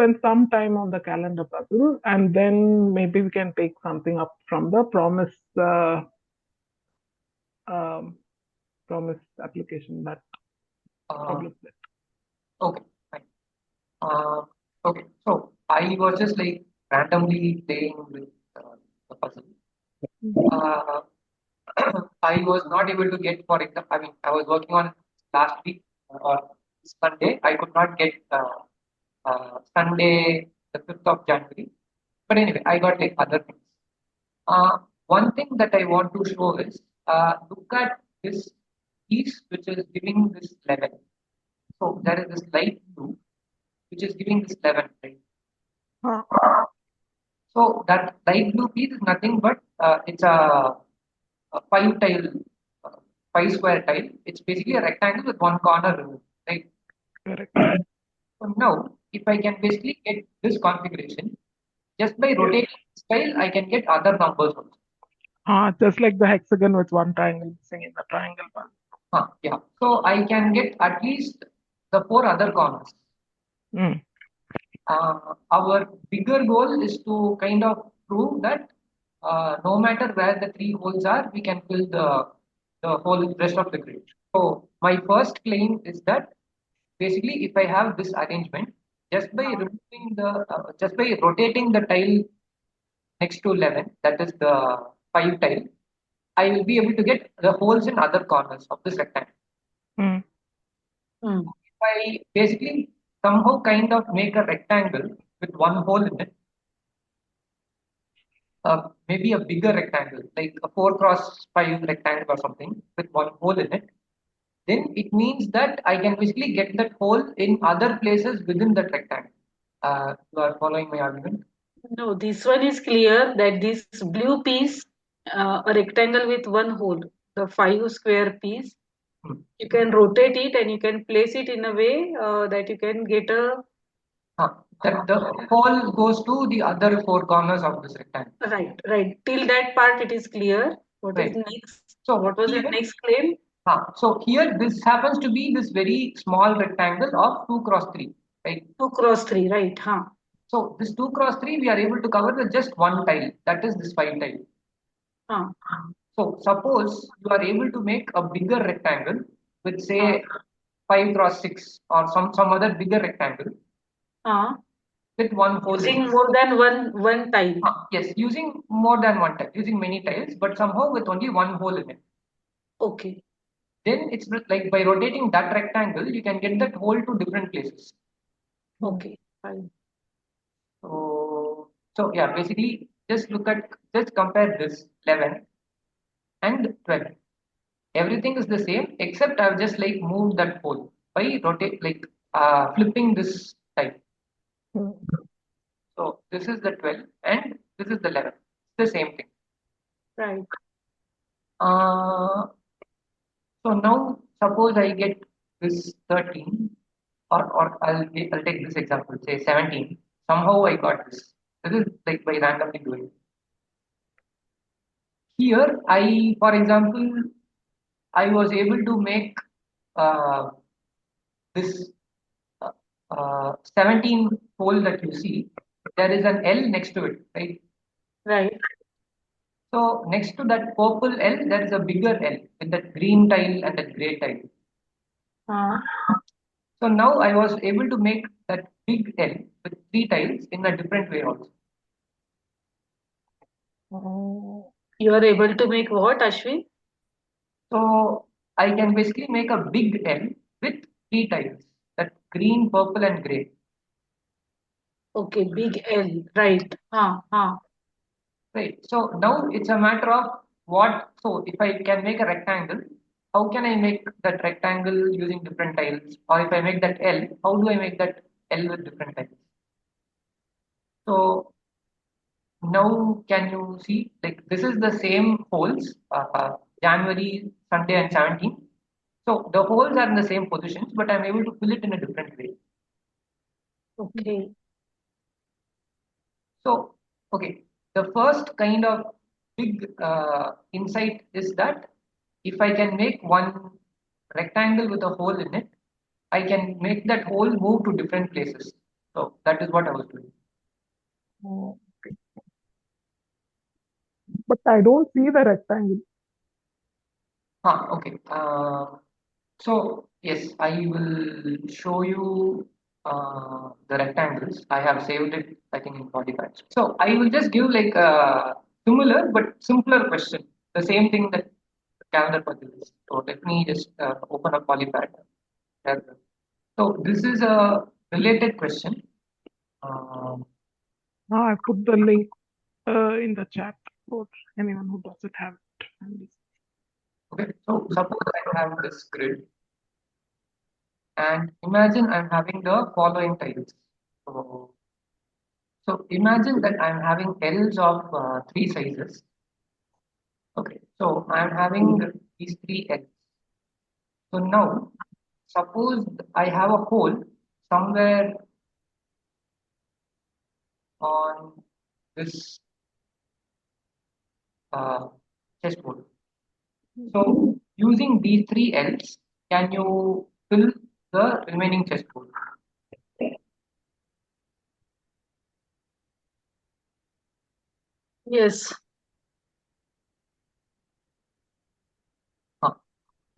spend some time on the calendar puzzle, and then maybe we can take something up from the um, promise application that Uh, problem set. okay, fine. Uh, okay, so I was just like randomly playing with the puzzle. Uh, I was not able to get, for example, I mean, I was working on last week or Sunday. I could not get Sunday, the 5th of January. But anyway, I got like other things. Uh, One thing that I want to show is look at this piece which is giving this 11. So there is this light blue which is giving this 11, right? Huh. So that light blue piece is nothing but it's a five tile, uh, five square tile. It's basically a rectangle with one corner removed, right? Correct. So now, if I can basically get this configuration, just by Yes. rotating this tile, I can get other numbers also. Just like the hexagon with one triangle missing in the triangle puzzle. Yeah. So I can get at least the four other corners. Mm. Our bigger goal is to kind of prove that no matter where the three holes are, we can fill the whole rest of the grid. So my first claim is that basically, if I have this arrangement, just by rotating the tile next to 11, that is the 5 tile, I will be able to get the holes in other corners of this rectangle. Mm. If I basically somehow kind of make a rectangle with one hole in it, maybe a bigger rectangle, like a 4 cross 5 rectangle or something with one hole in it, then it means that I can basically get that hole in other places within that rectangle. You are following my argument? No, this one is clear that this blue piece, a rectangle with one hole, the 5 square piece, Hmm. you can rotate it and you can place it in a way that you can get a That the hole goes to the other four corners of this rectangle. right. Till that part it is clear. What is Right. next? So What was the here, next claim? so here this happens to be this very small rectangle of 2 cross 3, right? 2 cross 3, right? Huh. So this 2 cross 3 we are able to cover with just one tile, that is this 5 tile. Huh. So suppose you are able to make a bigger rectangle with Huh. say 5 cross 6 or some other bigger rectangle Huh. with one hole in Using it. more than one tile. Yes, using more than one tile, using many tiles, but somehow with only one hole in it. Okay. Then it's like by rotating that rectangle, you can get that hole to different places. Okay. Fine. So yeah, basically just compare this 11 and 12. Everything is the same except I've just like moved that hole by rotate like flipping this type. Mm. So this is the 12 and this is the 11. It's the same thing. Right. Uh, so now suppose I get this 13 or I'll take this example, say 17. Somehow I got this. This is like by randomly doing. Here for example, I was able to make uh, this 17 hole that you see. There is an L next to it, right? Right. So next to that purple L, there is a bigger L with that green tile and that gray tile. Uh, So now I was able to make that big L with three tiles in a different way also. you are able to make what, Ashwin? So I can basically make a big L with three tiles, that green, purple, and gray. Okay, big L. Right. Right. So now it's a matter of what. So if I can make a rectangle, how can I make that rectangle using different tiles? Or if I make that L, how do I make that L with different tiles? So now can you see like this is the same holes, January, Sunday, and 17. So the holes are in the same positions, but I'm able to fill it in a different way. Okay. So, okay, the first kind of big insight is that if I can make one rectangle with a hole in it, I can make that hole move to different places. So that is what I was doing. Oh, okay. But I don't see the rectangle. Okay. So yes, I will show you the rectangles. I have saved it, I think, in Polypad. So I will just give like a similar but simpler question. The same thing that the calendar puzzle is. So let me just open up Polypad. So this is a related question. Um, I put the link in the chat for anyone who doesn't have it. okay, so suppose I have this grid, and imagine I'm having the following tiles. So imagine that I'm having L's of three sizes. Okay, so I'm having these three L's. So now, suppose I have a hole somewhere on this uh, chessboard. So using these three L's, can you fill the remaining chessboard? Yes.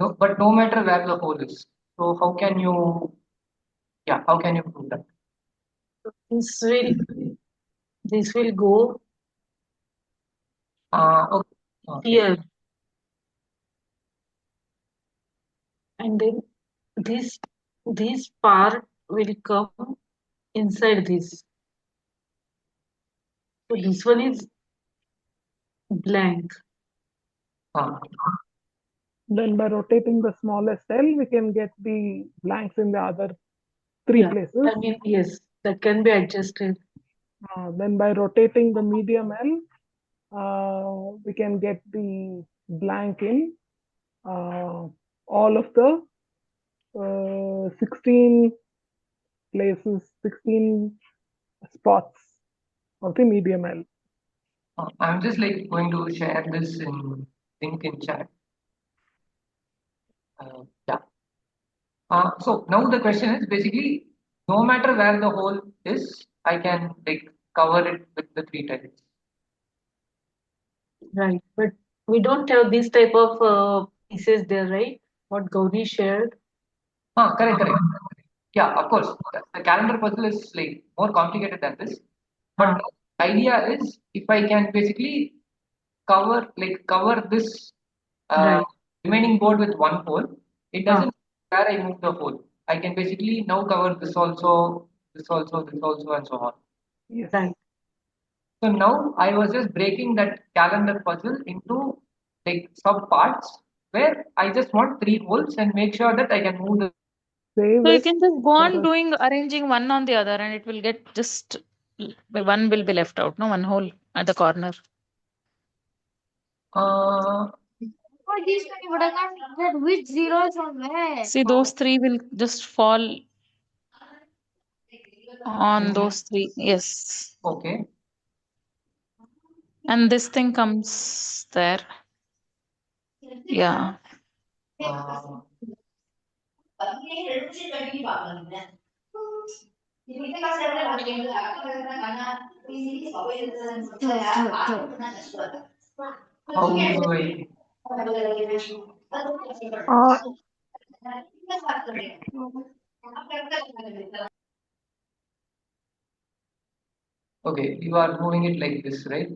No, but no matter where the hole is. So how can you, yeah, how can you prove that? This will go Okay. Okay. here, and then this part will come inside this. So this one is blank. Then by rotating the smallest L, we can get the blanks in the other three places. I mean, yes, that can be adjusted. Then by rotating the medium L, we can get the blank in all of the 16 places, 16 spots of the medium L. I'm just like going to share this in link in chat. Yeah. So now the question is basically, no matter where the hole is, I can like cover it with the three tiles. Right, but we don't have this type of pieces there, right? What Gauri shared. Correct. Yeah, of course. The calendar puzzle is like more complicated than this. But the idea is if I can basically cover this Right. remaining board with one hole, it doesn't matter where I move the hole. I can basically now cover this also, this also, this also, and so on. Yes. Right. So now I was just breaking that calendar puzzle into like sub parts where I just want three holes and make sure that I can move the. Save So you it can just go for on us. doing arranging one on the other, and it will get just one will be left out. No, one hole at the corner. Uh, Which zeros are where? See, those three will just fall on those three. Yes, okay. and this thing comes there. Yeah. Uh, how do I? Okay, you are moving it like this, right?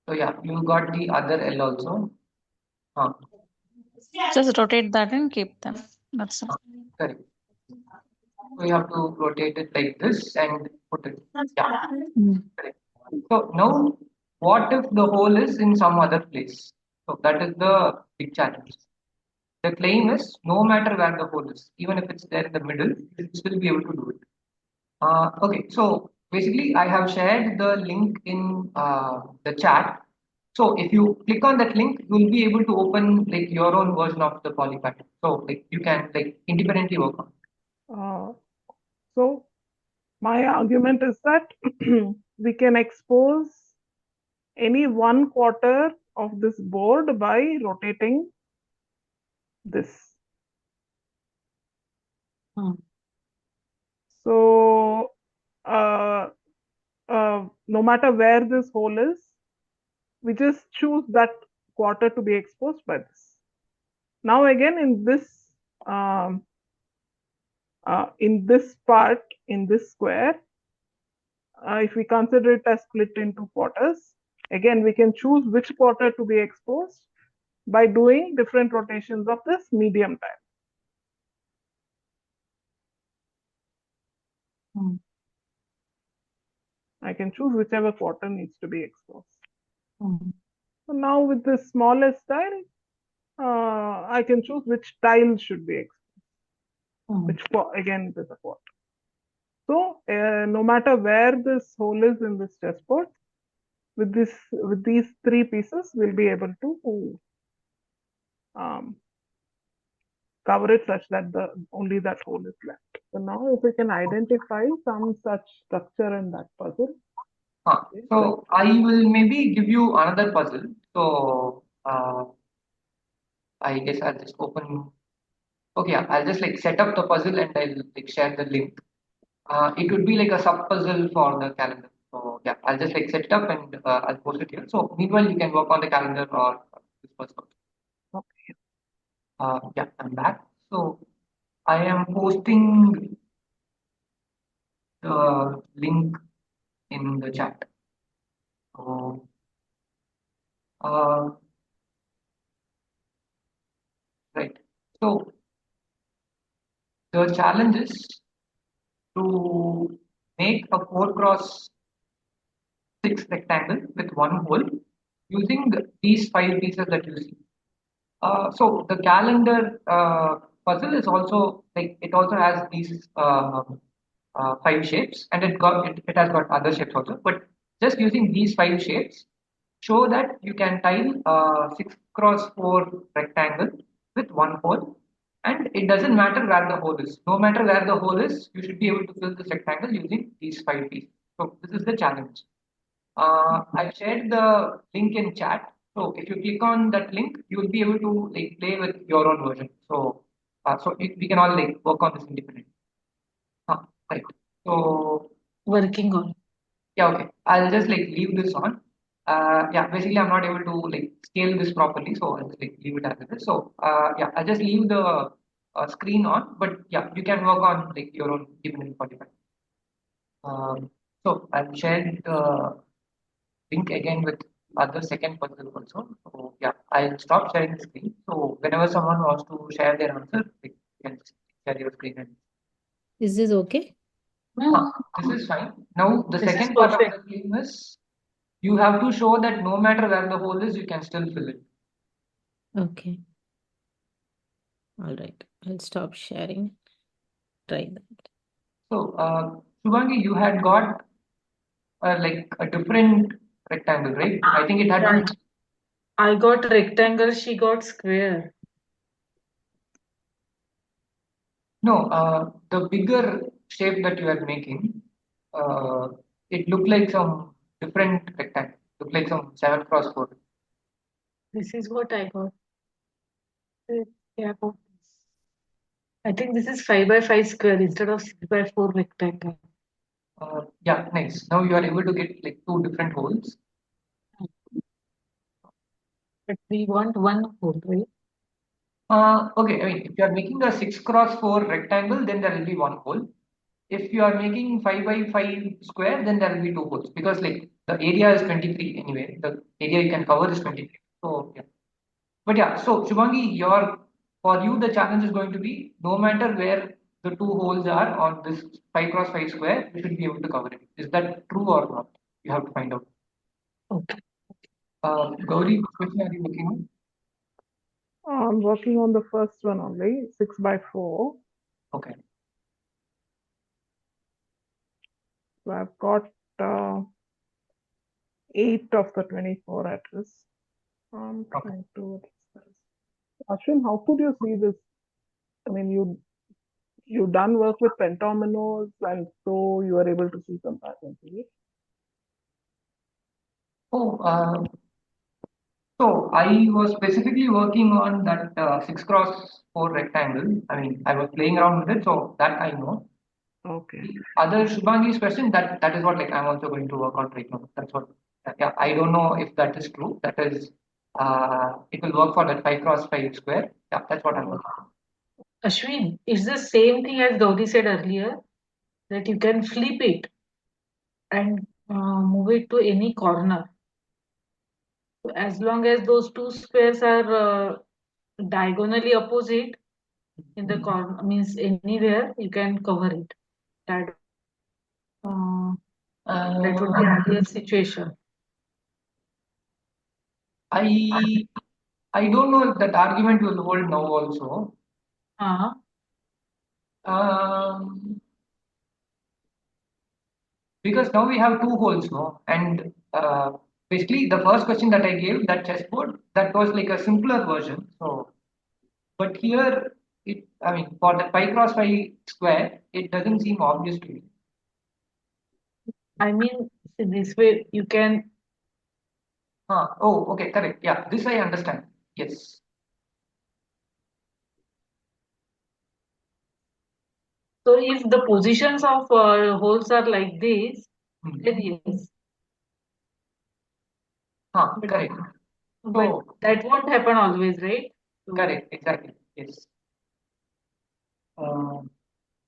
So yeah, you got the other L also. Just rotate that and keep them. That's it. Correct. So you have to rotate it like this and put it. Yeah. Correct. So now, what if the hole is in some other place? So that is the big challenge. The claim is no matter where the hole is, even if it's there in the middle, you will still be able to do it. Okay, so basically, I have shared the link in the chat. So if you click on that link, you will be able to open like your own version of the polypath. So like you can like independently work on it. So my argument is that we can expose any one quarter of this board by rotating this. So no matter where this hole is, we just choose that quarter to be exposed by this. Now again in this part, in this square, if we consider it as split into quarters, again we can choose which quarter to be exposed by doing different rotations of this medium tile. I can choose whichever quarter needs to be exposed. So now with this smallest tile, I can choose which tile should be exposed, which again it is a quarter. So no matter where this hole is in this chessboard, with these three pieces, we'll be able to cover it such that only that hole is left. So now if we can identify some such structure in that puzzle. So I will maybe give you another puzzle. So I guess I'll just open. Okay, I'll just like set up the puzzle and I'll like share the link. It would be like a sub puzzle for the calendar. So yeah, I'll just like set it up and I'll post it here. So meanwhile, you can work on the calendar or this puzzle. Okay. Yeah, I'm back. So I am posting the link in the chat. So right. So the challenge is to make a 4x6 rectangle with one hole using these 5 pieces that you see. So the calendar puzzle is also like it also has these 5 shapes, and it has got other shapes also. But just using these 5 shapes, show that you can tile a 6x4 rectangle with one hole, and it doesn't matter where the hole is. No matter where the hole is, you should be able to fill this rectangle using these 5 pieces. So this is the challenge. I've shared the link in chat. So if you click on that link, you will be able to like play with your own version. So we can all like work on this independently. Right. So Working on. yeah, okay. I'll just like leave this on. Yeah, basically I'm not able to like scale this properly, so I'll just like leave it as it is. So yeah, I'll just leave the screen on, but yeah, you can work on like your own independent Spotify. So I'll share the link again with other second puzzle also. So yeah, I'll stop sharing the screen. So whenever someone wants to share their answer, like, you can just share your screen. And Is this okay? this is fine. Now the This is second part of perfect. the game is you have to show that no matter where the hole is, you can still fill it. Okay. All right. I'll stop sharing. Try that. So Shubhangi, you had got like a different rectangle, right? I think it had Right. to. I got rectangle, she got square. No, the bigger shape that you are making, uh, it looked like some different rectangle. Looked like some 7x4. This is what I got. Yeah, I got this. I think this is 5x5 square instead of 6x4 rectangle. Yeah, nice. Now you are able to get like 2 different holes. But we want one hole, right? Okay, I mean, if you are making a 6x4 rectangle, then there will be one hole. If you are making 5x5 square, then there will be 2 holes because like the area is 23 anyway. The area you can cover is 23. So yeah. But yeah, so Shubhangi, for you the challenge is going to be no matter where the 2 holes are on this 5x5 square, you should be able to cover it. Is that true or not? You have to find out. Okay. Gauri, which question are you looking on? I'm working on the first one only, 6x4. Okay. So I've got 8 of the 24 at risk. I'm trying to. Ashwin, how could you see this? I mean, you done work with pentominoes, and so you are able to see some patterns. Oh, so I was specifically working on that 6x4 rectangle. I mean, I was playing around with it, so that I know. Okay. Other Shubhangi's question, that is what like I'm also going to work on right now. That's what. Yeah, I don't know if that is true. That is, it will work for that 5x5 square. Yeah, that's what I'm working on. Ashwin, it's the same thing as Gauri said earlier, that you can flip it and move it to any corner. So as long as those two squares are diagonally opposite in the corner, means anywhere you can cover it. That that would be ideal situation. I don't know if that argument will hold now also. Uh, Um, because now we have two holes, no? And basically the first question that I gave, that chessboard, that was like a simpler version. So, but here, I mean, for the 5x5 square, it doesn't seem obvious to me. I mean, this way you can. Oh, okay, correct. Yeah, this I understand. Yes. So if the positions of holes are like this, then yes. But, Correct. but So, that won't happen always, right? So, correct, exactly. Yes.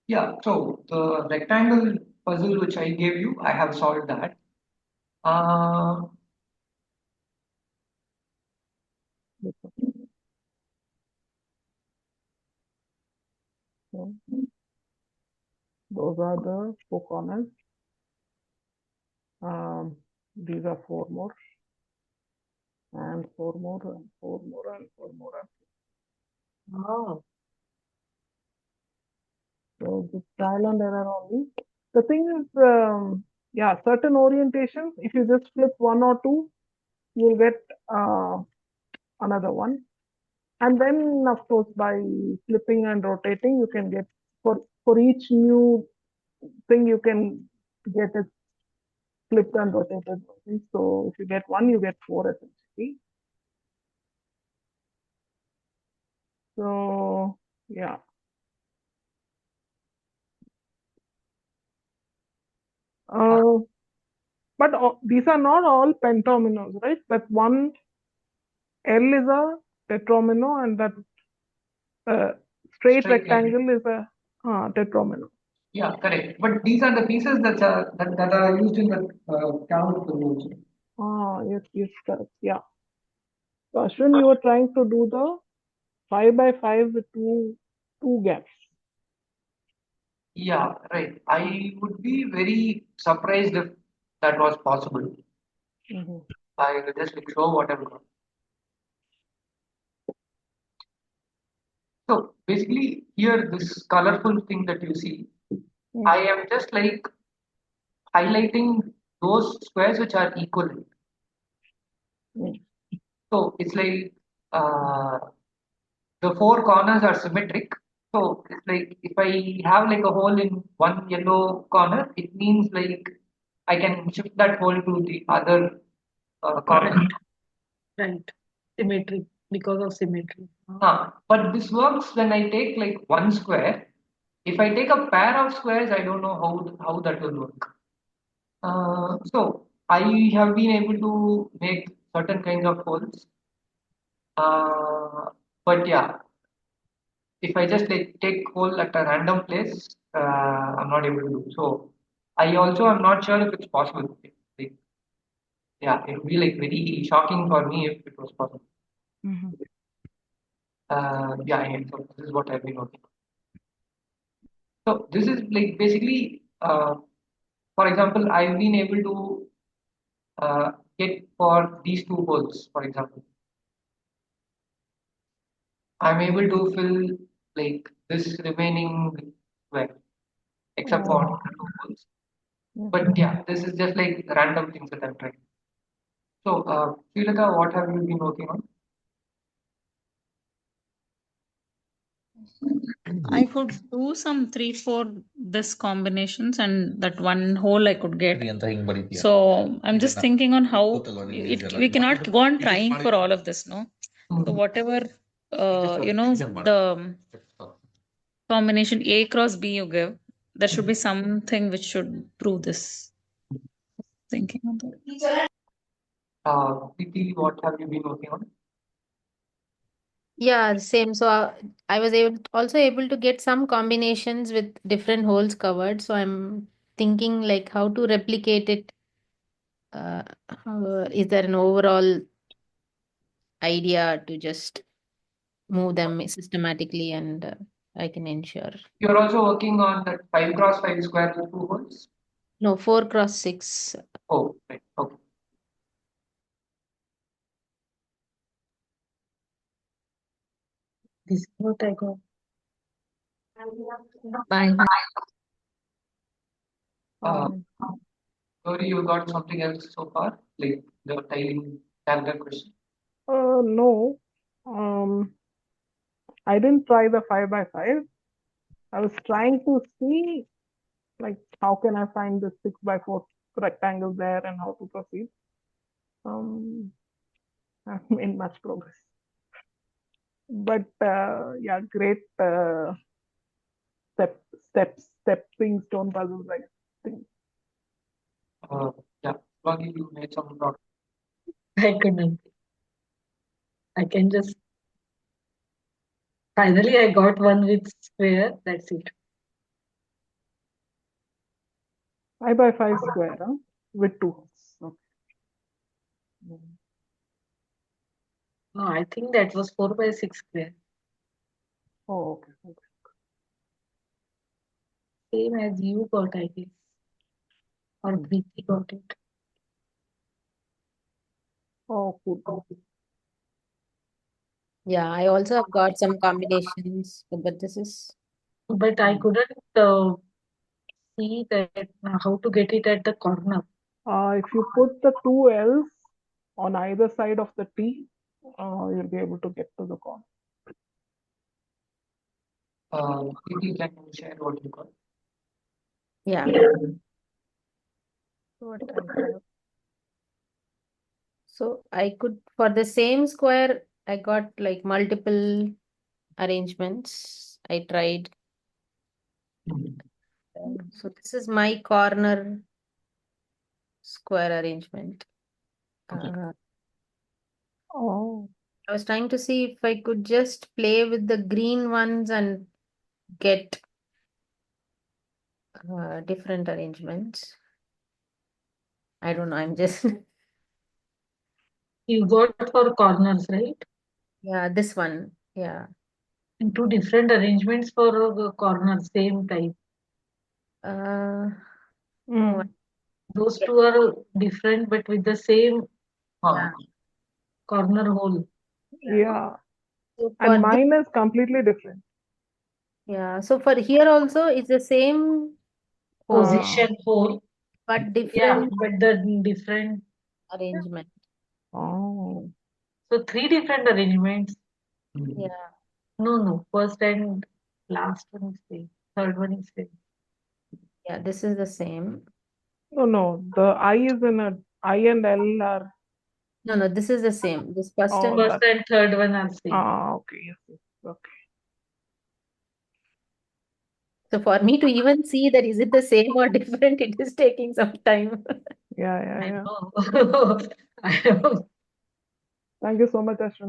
Yeah, so the rectangle puzzle which I gave you, I have solved that. So those are the 4 corners. These are 4 more, and 4 more, and 4 more, and 4 more. Oh, So the trial and error only. The thing is, yeah, certain orientations, if you just flip 1 or 2, you'll get another one. And then, of course, by flipping and rotating, you can get, for each new thing, you can get it flipped and rotated. So if you get 1, you get 4 essentially. So, yeah. But these are not all pentominoes, right? That one L is a tetromino, and that straight Straight line. rectangle is a tetromino. Yeah, correct. But these are the pieces that are used in the count also. Yes, correct. Yeah. So Ashwin, you were trying to do the 5x5 with two gaps. Yeah, right. I would be very surprised if that was possible. I will just like show what I've got. So basically, here this colorful thing that you see, I am just like highlighting those squares which are equivalent. So it's like the 4 corners are symmetric. So it's like if I have like a hole in one yellow corner, it means like I can shift that hole to the other corner. right. Symmetry, because of symmetry. But this works when I take like one square. If I take a pair of squares, I don't know how that will work. So I have been able to make certain kinds of holes. But yeah, if I just like take hole at a random place, I'm not able to do. So I also am not sure if it's possible. Like, yeah, it would be like very shocking for me if it was possible. Yeah, anyway, so this is what I've been working on. So this is like basically, for example, I've been able to get for these two holes, for example. I'm able to fill like this remaining square, except for the two holes. But yeah, this is just like random things that I'm trying. So, Srilata, what have you been working on? I could do some 3-4 this combinations, and that one hole I could get. So I'm just thinking on how we cannot go on trying for all of this, no? So whatever the combination A cross B you give, there should be something which should prove this. Thinking on that. Preeti, what have you been working on? Yeah, the same. So I was also able to get some combinations with different holes covered. So I'm thinking like how to replicate it. Is there an overall idea to just move them systematically and I can ensure. You're also working on that 5x5 square with 2 holes? No, 4x6. Oh, right. Okay. This is what I got. Bye. Gauri, you got something else so far? Like the tiling calendar question? No. I didn't try the 5x5. I was trying to see like how can I find the 6x4 rectangle there and how to proceed. I've made much progress. But yeah, great stepping stone puzzles, I think. Yeah, Swagi, you made some progress. I couldn't. I can just. Finally, I got one with square. That's it. 5x5 square, huh? With 2 holes. Okay. No, I think that was 4x6 square. Oh, okay. Okay. Same as you got, I guess. Or Preeti got it. Oh, cool. Yeah, I also have got some combinations, but this is. But I couldn't see that how to get it at the corner. If you put the 2 L's on either side of the T, you'll be able to get to the corner. Preeti, can you share what you got? Yeah. What I have. So I could, for the same square, I got like multiple arrangements. I tried. So this is my corner square arrangement. Oh. I was trying to see if I could just play with the green ones and get different arrangements. I don't know. I'm just. You got for corners, right? Yeah, this one. Yeah. And two different arrangements for corners, same type. No, Those two are different, but with the same yeah. corner hole. Yeah. So And for mine is completely different. yeah. So for here also, it's the same Position hole. but Yeah, different but the different. arrangement. Oh. So three different arrangements. Yeah. No. First and last one is same. Third one is same. Yeah, this is the same. No. The I is in a I and L are. No, this is the same. This first Oh, and First and third one are same. okay. Yes. Okay. so for me to even see that is it the same or different, it is taking some time. Yeah. I know. I know. Thank you so much, Ashwin.